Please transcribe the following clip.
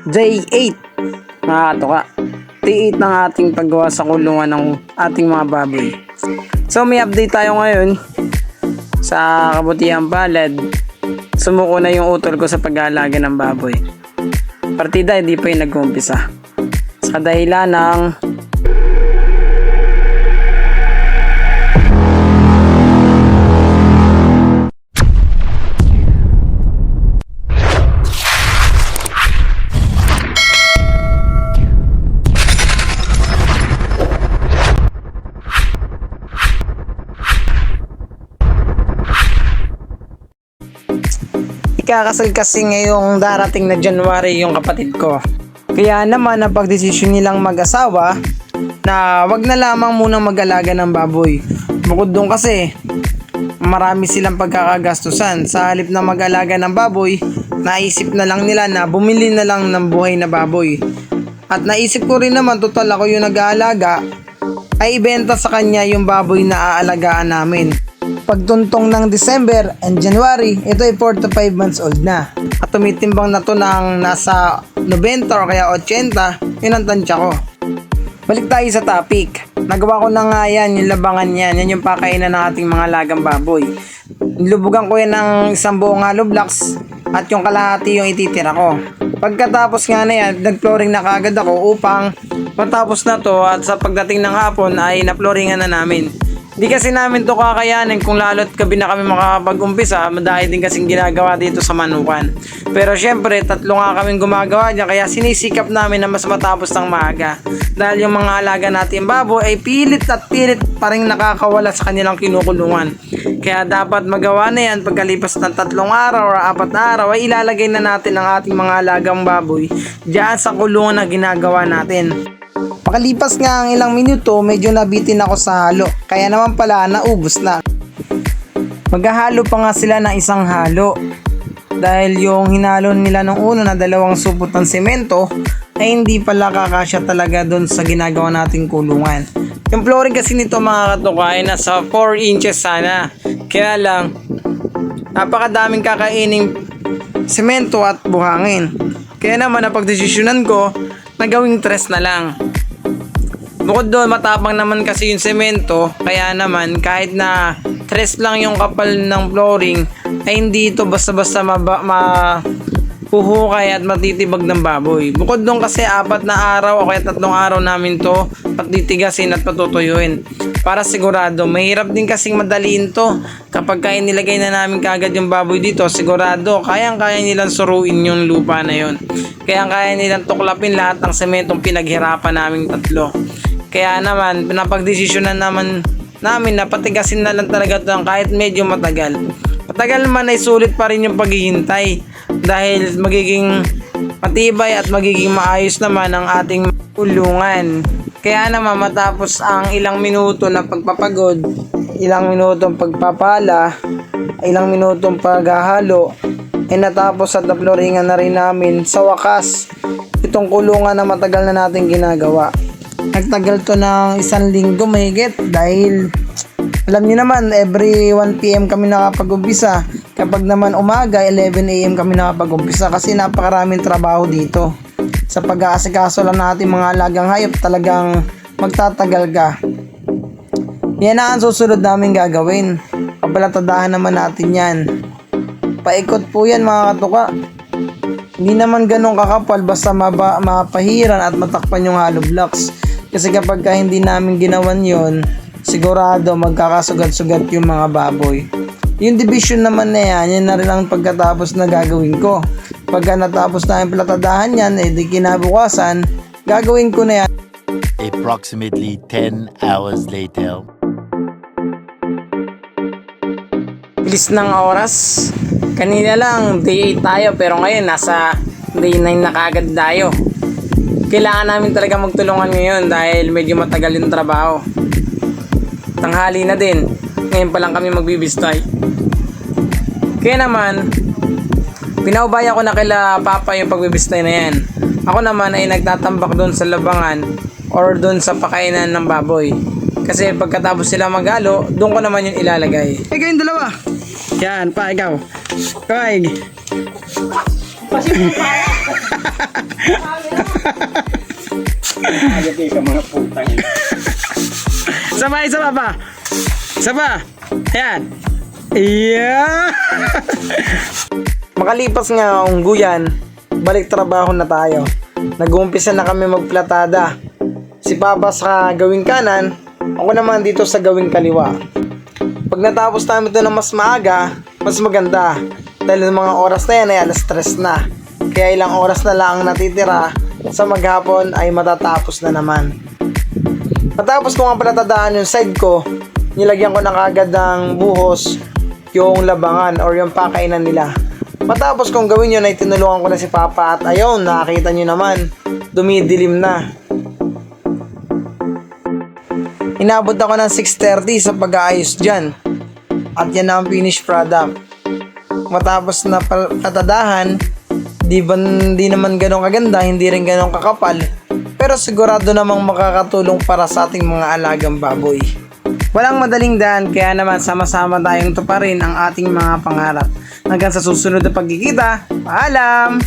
J8 mga katoka. T8 ng ating paggawa sa kulungan ng ating mga baboy. So may update tayo ngayon sa kabutihang palad. Sumuko na yung utol ko sa pag-aalaga ng baboy. Partida hindi pa yung nag-uumpisa sa dahilan ng ikakasal kasi ngayong darating na January yung kapatid ko. Kaya naman napagdesisyon nilang mag-asawa na wag na lamang munang mag-alaga ng baboy. Bukod doon kasi marami silang pagkakagastusan. Sa halip na mag-alaga ng baboy, naisip na lang nila na bumili na lang ng buhay na baboy. At naisip ko rin naman, total ako yung nag-aalaga, ay ibenta sa kanya yung baboy na aalagaan namin. Pagtuntong ng December and January, ito ay 4 to 5 months old na. At tumitimbang na to ng nasa 90 o kaya 80, yun ang tansya ko. Balik tayo sa topic. Nagawa ko na nga yan, yung labangan yan. Yan yung pakainan ng ating mga lagang baboy. Nilubugan ko yan ng isang buong hollow blocks at yung kalahati yung ititira ko. Pagkatapos nga na yan, nag-flooring na kaagad ako upang matapos na to at sa pagdating ng hapon ay na-flooringan na namin. Di kasi namin to kakayanin kung lalo't gabi na kami makakapag-umpisa, madahil din kasing ginagawa dito sa Manukan. Pero syempre, 3 nga kaming gumagawa dyan, kaya sinisikap namin na mas matapos ng maaga. Dahil yung mga alaga natin baboy ay pilit at pilit pa rin nakakawala sa kanilang kinukulungan. Kaya dapat magawa na yan pagkalipas ng 3 araw o 4 araw ay ilalagay na natin ang ating mga alagang baboy dyan sa kulungan na ginagawa natin. Pakalipas nga ang ilang minuto, medyo nabitin ako sa halo. Kaya naman pala, naubos na. Maghahalo pa nga sila ng isang halo. Dahil yung hinalo nila nung una na 2 supot ng semento, ay hindi pala kakasya talaga doon sa ginagawa nating kulungan. Yung flooring kasi nito mga katuka ay nasa 4 inches sana. Kaya lang, napakadaming kakaining semento at buhangin. Kaya naman napagdesisyonan ko na gawing 3 na lang. Bukod doon, matapang naman kasi yung semento, kaya naman kahit na 3 lang yung kapal ng flooring, ay hindi ito basta-basta mapuhukay at matitibag ng baboy. Bukod doon kasi 4 na araw o kaya 3 araw namin to patitigasin at patutuyuin. Para sigurado, mahirap din kasing madaliin to. Kapag kaya nilagay na namin kagad yung baboy dito, sigurado kayang-kaya nilang suruin yung lupa na yon. Kaya nilang tuklapin lahat ng sementong pinaghirapan naming 3. Kaya naman, napagdesisyonan naman namin na patigasin na lang talaga ito kahit medyo matagal. Matagal man ay sulit pa rin yung paghihintay dahil magiging matibay at magiging maayos naman ang ating kulungan. Kaya naman matapos ang ilang minuto na pagpapagod, ilang minutong pagpapala, ilang minutong paghahalo, ay natapos at na-flooringan na rin namin sa wakas itong kulungan na matagal na natin ginagawa. Nagtagal to ng 1 linggo mahigit dahil alam niyo naman every 1 PM kami nakapag-umpisa. Kapag naman umaga 11 AM kami nakapag-umpisa kasi napakaraming trabaho dito. Sa pag-aasikaso lang natin mga alagang hayop talagang magtatagal ka. Yan ang susunod namin gagawin. Papalatadahan naman natin yan. Paikot po yan mga katuka. Hindi naman ganun kakapal basta mapahiran at matakpan yung hollow blocks. Kasi kapag hindi namin ginawan yon, sigurado magkakasugat-sugat yung mga baboy. Yung division naman na yan na rin ang pagkatapos na gagawin ko. Pagka natapos na yung platadahan yan, di kinabukasan, gagawin ko na yan. Approximately 10 hours later. Bilis ng oras. Kanina lang, day 8 tayo, pero ngayon nasa day 9 na kagad tayo. Kailangan namin talaga magtulungan ngayon dahil medyo matagal yung trabaho. Tanghali na din. Ngayon pa lang kami magbibistay. Kaya naman, pinaubaya ko na kila Papa yung pagbibistay na yan. Ako naman ay nagtatambak doon sa labangan or doon sa pakainan ng baboy. Kasi pagkatapos sila maghalo, doon ko naman yung ilalagay. Kayong dalawa. Yan, pa ikaw. Kay. Sabay, isa pa. Isa pa. Ayan. Yeah. Makalipas nga ang ungguyan, balik trabaho na tayo. Nag-uumpisa na kami magplatada. Si Papa sa gawing kanan, ako naman dito sa gawing kaliwa. Pag natapos namin ito ng mas maaga, mas maganda. Dahil ng mga oras na yan ay alas 3 na. Kaya ilang oras na lang ang natitira, sa maghapon ay matatapos na naman. Matapos ko nga palatadaan yung side ko, nilagyan ko na kagad ng buhos yung labangan or yung pakainan nila. Matapos kong gawin yun ay tinulungan ko na si Papa at ayun, nakakita nyo naman, dumidilim na. Inabot ako ng 6:30 sa pag-aayos dyan. At yan na ang finished product. Matapos na palatadahan, di naman ganun kaganda, hindi rin ganun kakapal. Pero sigurado namang makakatulong para sa ating mga alagang baboy. Walang madaling daan, kaya naman sama-sama tayong tuparin ang ating mga pangarap. Hanggang sa susunod na pagkikita, paalam!